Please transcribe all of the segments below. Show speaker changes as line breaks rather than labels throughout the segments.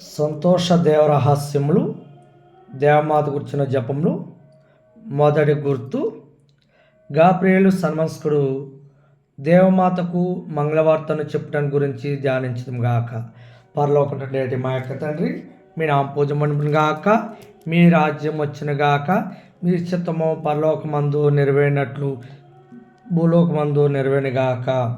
సంతోష దేవరహస్యములు దేవమాత గుర్చిన జపములు మొదటి గుర్తు గాబ్రియేలు సన్మనస్కుడు దేవమాతకు మంగళవార్తను చెప్పడం గురించి ధ్యానించడం గాక. పరలోకటి మా యొక్క తండ్రి, మీ నామ పూజమనుకుని గాక, మీ రాజ్యం వచ్చిన గాక, మీ చిత్తము పరలోకమందు నెరవేరినట్లు భూలోకమందు నెరవేరుగాక.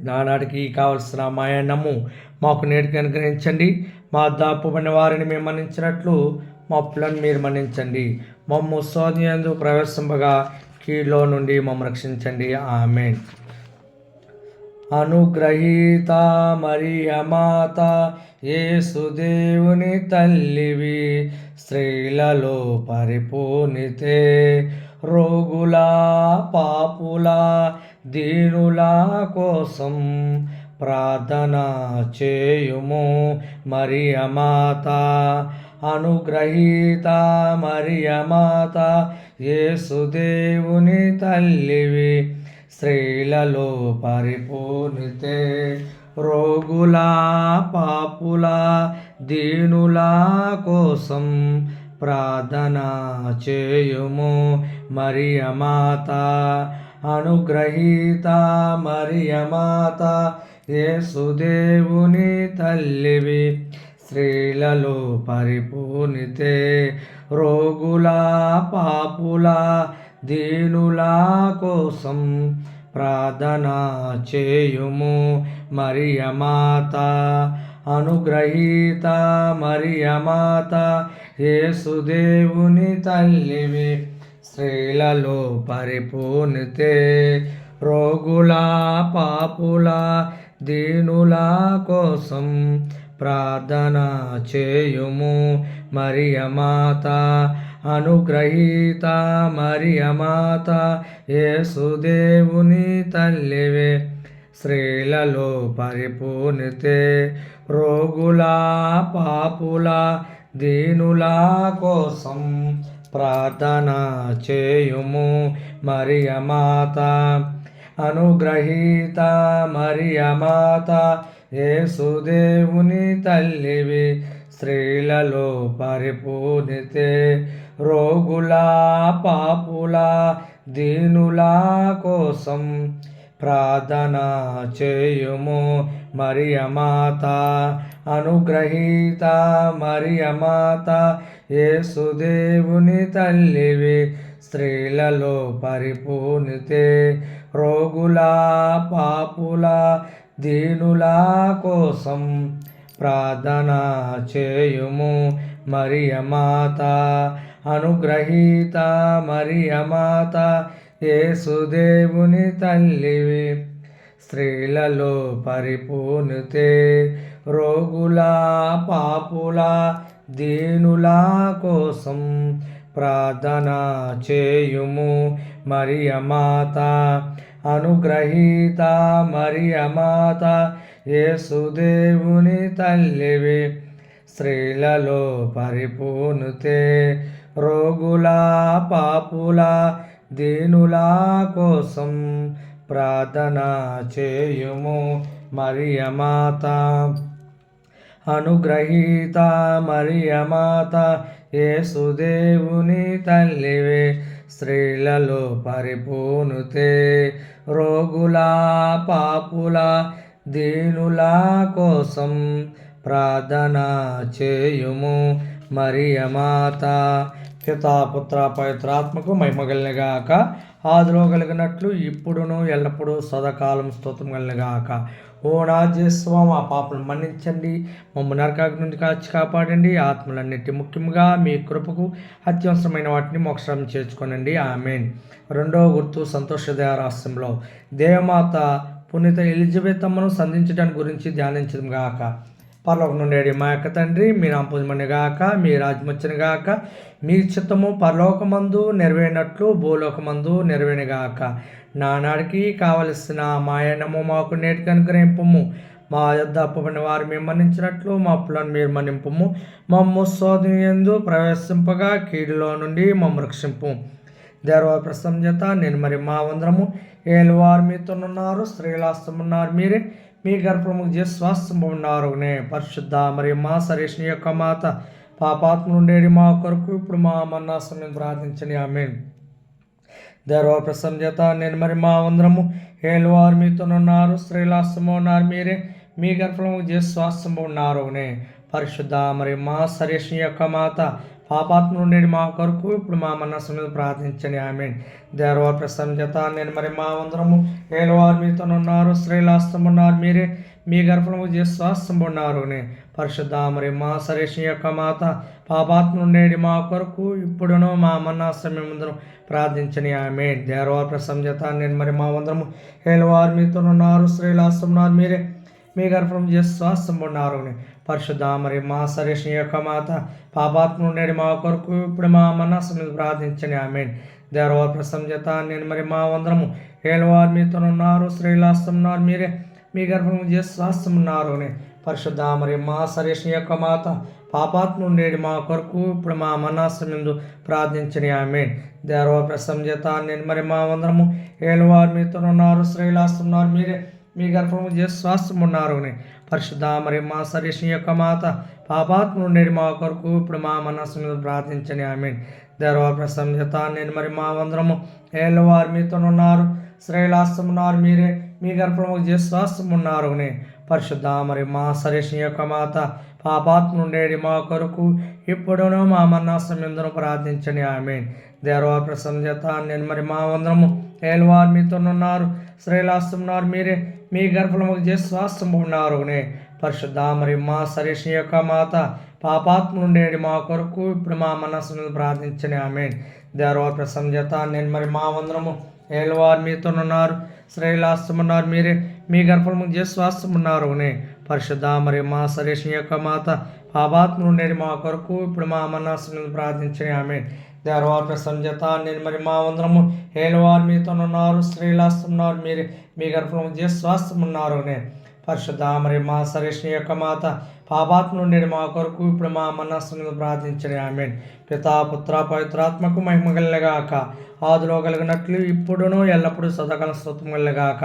నానాటికి కావలసిన మాయన్నము మాకు నేటికి అనుగ్రహించండి. మా దాపుబడిన వారిని మేము మన్నించినట్లు మా పిల్లలను మీరు మన్నించండి. మమ్ము శోధనయందు ప్రవేశింపగా కీడులో నుండి మమ్మ రక్షించండి. ఆమేన్. అనుగ్రహీత మరియ మాత, యేసుదేవుని తల్లివి, స్త్రీలలో పరిపూర్ణితే, రోగుల పాపుల దీనుల కోసం ప్రార్థన చేయుము మరియ మాత. అనుగ్రహీత మరియ మాత, యేసుదేవుని తల్లివి, స్త్రీలలో పరిపూర్ణితే, రోగుల పాపుల దీనుల కోసం ప్రార్థన చేయుము మరియ మాత. అనుగ్రహీత మరియ మాత, యేసుదేవుని తల్లివి, స్త్రీలలో పరిపూర్ణితే, రోగుల పాపుల దీనుల కోసం ప్రార్థన చేయుము మరియ మాత. అనుగ్రహీత మరియ మాత, యేసుదేవుని తల్లివి, స్త్రీలలో పరిపూర్ణితే, రోగుల పాపుల దీనుల కోసం ప్రార్థన చేయుము మరియ మాత. అనుగ్రహీత మరియ మాత, యేసుదేవుని తల్లివే, స్త్రీలలో పరిపూర్ణితే, రోగుల పాపుల దీనుల కోసం ప్రార్థన చేయుము మరియ మాత. అనుగ్రహీత మరియ మాత, యేసుదేవుని తల్లివి, స్త్రీలలో పరిపూర్ణితే, రోగుల పాపుల దీనుల కోసం ప్రార్థన చేయుము మరియ మాత. అనుగ్రహీత మరియ మాత, యేసుదేవుని తల్లివి, స్త్రీలలో పరిపూర్ణితే, రోగుల పాపుల దీనుల కోసం ప్రార్థన చేయుము మరియ మాత. అనుగ్రహీత మరియ మాత, యేసుదేవుని తల్లివి, స్త్రీలలో పరిపూర్ణితే, రోగుల పాపుల దీనుల కోసం ప్రార్థన చేయుము మరియ మాత. అనుగ్రహీత మరియ మాత, యేసుదేవుని తల్లివి, స్త్రీలలో పరిపూర్ణితే, రోగుల పాపుల దీనుల కోసం ప్రార్థన చేయుము మరియ మాత. అనుగ్రహీత మరియ మాత, యేసుదేవుని తల్లివే, స్త్రీలలో పరిపూర్ణితే, రోగుల పాపుల దీనుల కోసం ప్రార్థన చేయుము మరియ మాత. పితా పుత్ర పవిత్రాత్మకు మహిమ కలిగినగాక. ఆదిలో కలిగినట్లు ఇప్పుడును ఎల్లప్పుడూ సదాకాలం స్తోత్రం కలిగినగాక. ఓ నా జేసువా, మా పాపను మన్నించండి, మమ్మల్ని నరకాగ్ని నుండి కాచి కాపాడండి, ఆత్మలన్నిటి ముఖ్యంగా మీ కృపకు అత్యవసరమైన వాటిని మోక్షం చేర్చుకోనండి. ఆమేన్. రెండవ గుర్తు సంతోష దేవరహస్యంలో దేవమాత పునీత ఎలిజబెత్ అమ్మను సంధించడానికి గురించి ధ్యానించడం గాక. పరలోకం నుండి మా యొక్క తండ్రి, మీ నామపూజమని గాక, మీ రాజ్యం వచ్చిన గాక, మీ చిత్తము పరలోకమందు నెరవేరినట్లు భూలోకమందు నెరవేరుగాక. నానాడికి కావలసిన మాయనము మాకు నేటికి అనుగ్రహింపము. మా యొద్ద అప్పబడిన వారు మేము మన్నించినట్లు మా అప్పులను మీరు మన్నింపము. మమ్ము శోధనయందు ప్రవేశింపగా కీడులో నుండి మమ్ము రక్షింపు. దేవవారి ప్రసంజత నేను మరి మా వందరము ఏలువారు మీతోనున్నారు, స్త్రీలాస్తమున్నారు మీరే, మీ గర్భము చేసి స్వాస్థ్యమున్నారు. పరిశుద్ధ మరి మా సరేష్ని యొక్క మాత పాపాత్మ నుండేది మా కొరకు ఇప్పుడు మా మన్నాసం ప్రార్థించని. ఆమేన్. దేవ ప్రసన్న చేత నేను మరి మా వందరము ఏలువారు మీతోనున్నారు, స్త్రీలాస్తము ఉన్నారు మీరే, మీ గర్భము చేసి స్వాస్థ్యము ఉన్నారు. పరిశుద్ధ మరి మా సరేష్ని యొక్క మాత పాపాత్మ నుండి మా కొరకు ఇప్పుడు మా మనస్సు మీద ప్రార్థించండి. ఆమేన్. దేవ ప్రసన్న చేత నేను మరి మా వందరము ఏలువారు మీతోనున్నారు, స్త్రీలాస్తము ఉన్నారు మీరే, మీ గర్భము చేసి స్వాస్థ్యం ఉన్నారు. పరిశుద్ధ మరి మా సరేష్ని యొక్క మాత పాపాత్మ నుండి మా కొరకు ఇప్పుడును మా మన్నాసమయం ముందు ప్రార్థించని. ఆమేన్. దేవ ప్రసన్న చేత నేను మరి మా వందరము ఏలువారు మీతోనున్నారు, స్త్రీలాస్తము ఉన్నారు మీరే, మీ గర్భం చేసి స్వాస్థ్యం ఉన్నారు. పరిశుద్ధ మరి మా సరేష్ని యొక్క మాత పాపాత్మ నుండి మా కొరకు ఇప్పుడు మా మనస్సు మీద ప్రార్థించని. ఆమేన్. దేవ ప్రసన్న చేత నేను మరి మా వందరము ఏలువారు మీతోనున్నారు, స్త్రీలాస్తము ఉన్నారు మీరే, మీ గర్భం చేసి స్వాస్థ్యం ఉన్నారు. పరిశుద్ధ మరి మా సరేష్ని యొక్క మాత పాపాత్మ నుండి మా కొరకు ఇప్పుడు మా మనస్సు మీద ప్రార్థించని. ఆమేన్. దేవ ప్రసన్న చేత నేను మరి మా వందరము ఏలువారు మీతోనున్నారు, స్త్రీలాస్తము ఉన్నారు మీరే, మీ గర్భము చేసి స్వాస్థ్యం ఉన్నారు. పరిశుద్ధ మరి మా సరేష్ని యొక్క మాత పాపాత్మ నుండి మా కొరకు ఇప్పుడు మా మనస్సు మీద ప్రార్థించని. ఆమేన్. దేవ ప్రసన్న చేత నేను మరి మా వందరము ఏలువారు మీతోనున్నారు, స్త్రీలాస్తము ఉన్నారు మీరే, మీ గర్భము చేసి స్వాస్థ్యం ఉన్నారు. పరిశుద్ధ మరి మా సరేష్ని యొక్క మాత పాపాత్మ నుండి మా కొరకు ఇప్పుడును మా మన్నాసం ఎందును ప్రార్థించని. ఆమేన్. దేవ ప్రసన్న చేత నేను మరి మా వందరము ఏలువారు మీతోనున్నారు, స్త్రీలాస్తము ఉన్నారు మీరే, మీ గర్భము చేసి స్వాస్థ్యం ఉన్నారు. పరిశుద్ధ మరి మా సరేష్ని యొక్క మాత పాపాత్మ నుండి మా కొరకు ఇప్పుడు మా మనస్సును ప్రార్థించని. ఆమేన్. దేవ ప్రసన్న చేత నేను మరి మా వందరము ఏలువారు మీతోనున్నారు, స్త్రీలాస్తము ఉన్నారు మీరే, మీ గర్భము చేసి స్వాస్థ్యం ఉన్నారు. పరిశుద్ధ మరి మా సరేష్ని యొక్క మాత పాపాత్మ నుండి మా కొరకు ఇప్పుడు మా మనస్సును ప్రార్థించని. ఆమేన్. దేవ ప్రసన్న చేత నేను మరి మా వందరము ఏలువారు మీతోనున్నారు, స్త్రీలాస్తము ఉన్నారు మీరే, మీ గర్భము చేసి స్వాస్థ్యం ఉన్నారు. పరిశుద్ధ మరి మా సరేష్ని యొక్క మాత పాపాత్మ నుండి మా కొరకు ఇప్పుడు మా మనస్సును ప్రార్థించని. ఆమేన్. పితా పుత్ర పవిత్రాత్మకు మహిమ కలుగుగాక, ఆదిలో కలిగినట్లు ఇప్పుడును ఎల్లప్పుడూ సదాకాలం స్తోత్రం కలుగుగాక.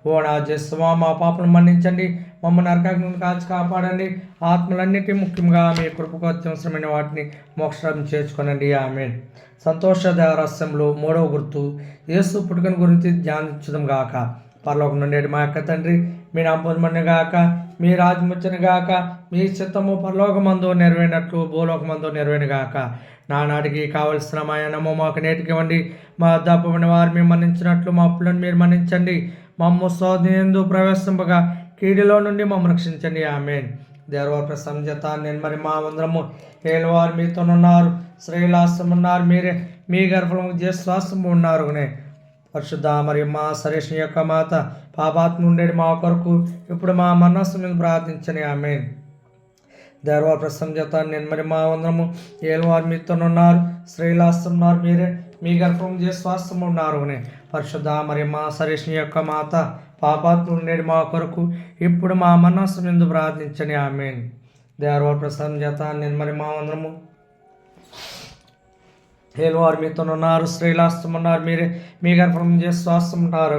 ఓ నా జస్వా మా పాపను మన్నించండి, మమ్మల్ని నరకాగ్ని నుండి కాచి కాపాడండి, ఆత్మలన్నిటి ముఖ్యంగా మీ కృపకు అత్యవసరమైన వాటిని మోక్షం చేర్చుకోనండి. ఆమేన్. సంతోష దేవరహస్యంలో 3వ గుర్తు యేసు పుట్టుకను గురించి ధ్యానించడం గాక. పరలోకం నుండి మా యొక్క తండ్రి, మీ నామమున గాక, మీ రాజ్యం వచ్చును గాక, మీ చిత్తము పరలోకమందు నెరవేరినట్లు భూలోకమందు నెరవేరును గాక. నానాటికి కావలసిన మా అన్నము మాకు నేటికి ఇవ్వండి, మా దప్పమైన వారు మేము మన్నించినట్లు మా అప్పులను మీరు మన్నించండి, మమ్ము శోధనయందు ప్రవేశింపగా కీడులో నుండి మమ్మల్ని రక్షించండి. ఆమేన్. దేవ ప్రసన్న చేత నేను మరి మా వందరము ఏలువారు మీతోనున్నారు, స్త్రీలాస్తము ఉన్నారు మీరే, మీ గర్భము చేసి స్వాస్థ్యము ఉన్నారు. పరిశుద్ధ మరి మా సరేష్ని యొక్క మాత పాపాత్మ నుండి మా కొరకు ఇప్పుడు మా మనస్సు మీద ప్రార్థించని. ఆమేన్. దేవ ప్రసన్న చేత నేను మరి మా వందరము ఏలువారు మీతోనున్నారు, స్త్రీలాస్తము ఉన్నారు మీరే, మీ గర్భం చేసి స్వాస్థ్యము ఉన్నారు. పరిశుద్ధ మరి మా సరేష్ని యొక్క మాత పాపాత్మ నుండి మా కొరకు ఇప్పుడు మా మనస్సు మీద ప్రార్థించని. ఆమేన్. దేవ ప్రసన్న చేత నేను మరి మా వందరము ఏలువారు మీతోనున్నారు, స్త్రీలాస్తము ఉన్నారు మీరే, మీ గర్భం చేసి స్వాస్థ్యం ఉన్నారు.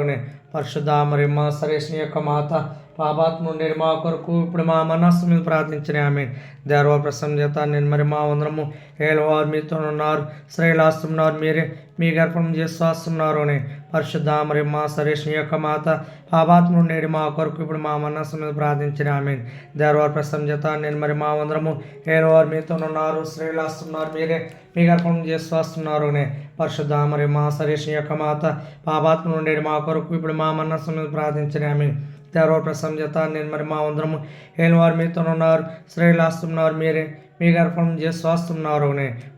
పరిశుద్ధ మరి మా సరేష్ని యొక్క మాత పాపాత్మ నుండి మా కొరకు ఇప్పుడు మా మనస్సు మీద ప్రార్థించని. ఆమేన్. దేవ ప్రసన్న చేత నేను మరి మా వందరము ఏలువారు మీతోనున్నారు, స్త్రీలాస్తము ఉన్నారు మీరే, మీ గర్భం చేసి స్వాస్థ్యం ఉన్నారు. పరిశుద్ధ మరి మా సరేష్ని యొక్క మాత పాపాత్మ నుండి మా కొరకు ఇప్పుడు మా మనస్సు మీద ప్రార్థించని. ఆమేన్. దేవ ప్రసన్న చేత నేను మరి మా వందరము ఏలువారు మీతోనున్నారు, స్త్రీలాస్తము ఉన్నారు మీరే, మీ గర్భం చేసి స్వాస్థ్యం ఉన్నారు. పరిశుద్ధ మరి మా సరేష్ని యొక్క మాత పాపాత్మ నుండి మా కొరకు ఇప్పుడు మా మనస్సు మీద ప్రార్థించని. ఆమేన్. దేవ ప్రసన్న చేత నేను మరి మా వందరము ఏలువారు మీతోనున్నారు, స్త్రీలాస్తము ఉన్నారు మీరే, మీ గర్భం చేసి స్వాస్థ్యం ఉన్నారు.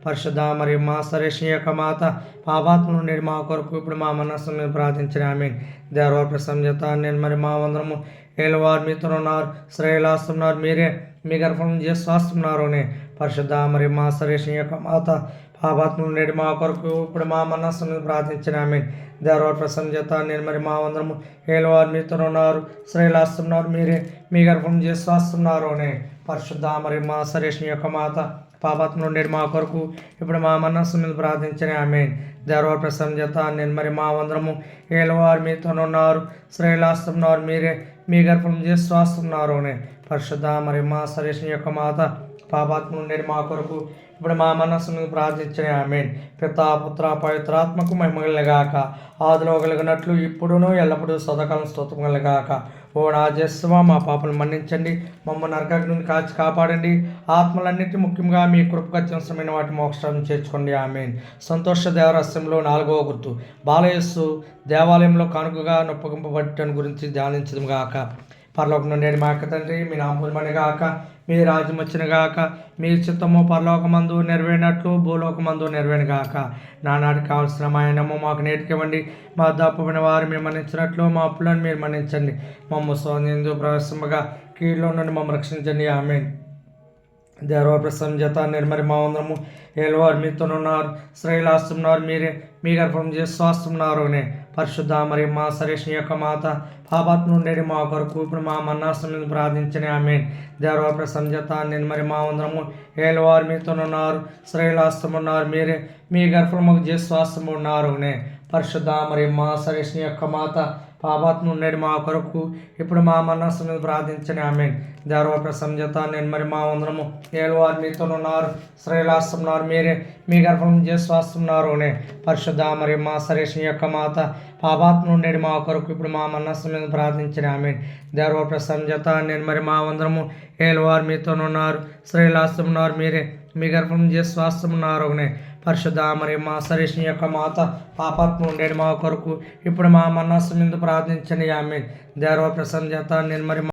పరిశుద్ధ మరి మా సరేష్ని యొక్క మాత పాపాత్మ నుండి మా కొరకు ఇప్పుడు మా మనస్సు మీద ప్రార్థించని. ఆమేన్. దేవ ప్రసన్న చేత నేను మరి మా వందరము ఏలువారు మీతోనున్నారు, స్త్రీలాస్తము ఉన్నారు మీరే, మీ గర్భం చేసి స్వాస్థ్యం ఉన్నారు. పరిశుద్ధ మరి మా సరేష్ని యొక్క మాత పాపాత్మ నుండి మా కొరకు ఇప్పుడు మా మనస్సు మీద ప్రార్థించని. ఆమేన్. దేవ ప్రసన్న చేత నేను మరి మా వందరము ఏలువారు మీతోనున్నారు, స్త్రీలాస్తము ఉన్నారు మీరే, మీ గర్భం చేసి స్వాస్థ్యం ఉన్నారు. పరిశుద్ధ మరి మా సరేష్ని యొక్క మాత పాపాత్మ నుండి మా కొరకు ఇప్పుడు మా మనస్సు మీద ప్రార్థించని. ఆమేన్. దేవ ప్రసన్న చేత నేను మరి మా వందరము ఏలువారు మీతోనున్నారు, స్త్రీలాస్తము ఉన్నారు మీరే, మీ గర్భం చేసి శ్వాసమున్నారునే పరిశుద్ధ మరి మా సరేష్ని యొక్క మాత పాపాత్మ నుండి మా కొరకు ఇప్పుడు మా మనస్సును ప్రార్థించిన ఆమేన్. పితా పుత్ర పవిత్రాత్మకు మహిమగలగాక ఆదిలో కలిగినట్లు ఇప్పుడును ఎల్లప్పుడూ సదాకాలం స్తోత్రం కలగాక. ఓ నా జస్వ మా పాపను మన్నించండి, మమ్మల్ని నరకాగ్ని నుండి కాచి కాపాడండి, ఆత్మలన్నిటి ముఖ్యంగా మీ కృపకు అత్యవసరమైన వాటి మోక్షం చేర్చుకోండి ఆమేన్. సంతోష దేవరహస్యంలో 4వ గుర్తు బాలయస్సు దేవాలయంలో కానుకగా నొప్పగింపబడటం గురించి ధ్యానించడం గాక. పరలోకం నుండి మా యొక్క తండ్రి, మీ నామములు గాక, మీ రాజ్యం వచ్చిన గాక, మీ చిత్తము పరలోకమందు నెరవేరినట్లు భూలోకమందు నెరవేరును గాక. నానాటికి కావాల్సిన మా ఆయనము మాకు నేటికివ్వండి, మా దప్పమైన వారు మేము మన్నించినట్లు మా అప్పులను మీరు మన్నించండి, మమ్మ స్వాతంత్ర ప్రవేశముగా కీడులో నుండి మమ్మల్ని రక్షించండి ఆమేన్. దేవ ప్రసంజత నిర్మరి మా వందరము ఏలువారు మీతోనున్నారు, శ్రేలాస్తున్నారు, మీరే మీ గర్భం చేసి శ్వాసమున్నారునే పరిశుద్ధ మరి మా సరేష్ని యొక్క మాత పాపాత్మ నుండి మా కొరకు ఇప్పుడు మా మన్నాసం ప్రార్థించని ఆమేన్. దేవ ప్రసంజత నిర్మరి మా వందరము ఏలువారు మీతోనున్నారు, శ్రేలాస్తున్నారు, మీరే మీ గర్భము చేసి శ్వాసమున్నారునే పరిశుద్ధ మరి మా సరేష్ని యొక్క మాత పాపాత్మ నుండి మా కొరకు ఇప్పుడు మా మన్నాసం ప్రార్థించని ఆమేన్. దేవ ప్రసంజత నిర్మరి మా వందరము ఏలువారు మీతోనున్నారు, శ్రేలాస్తున్నారు, మీరే మీ గర్భం చేసి శ్వాసమున్నారునే పరిశుద్ధ మరి మా సరేష్ని యొక్క మాత పాపాత్మ నుండి మా కొరకు ఇప్పుడు మా మన్నాసం ప్రార్థించిన ఆమేన్. దేవ ప్రసంజత నిర్మరి మా వందరము ఏలువారు మీతోనున్నారు, శ్రేలాస్తున్నారు, మీరే మీ గర్భం చేసి శ్వాసమున్నారునే పరిశుద్ధ మరి మా సరేష్ని యొక్క మాత పాపాత్మ నుండి మా కొరకు ఇప్పుడు మా మన్నాసం ప్రార్థించండి ఆమేన్. దేవ ప్రసంజత నిర్మరి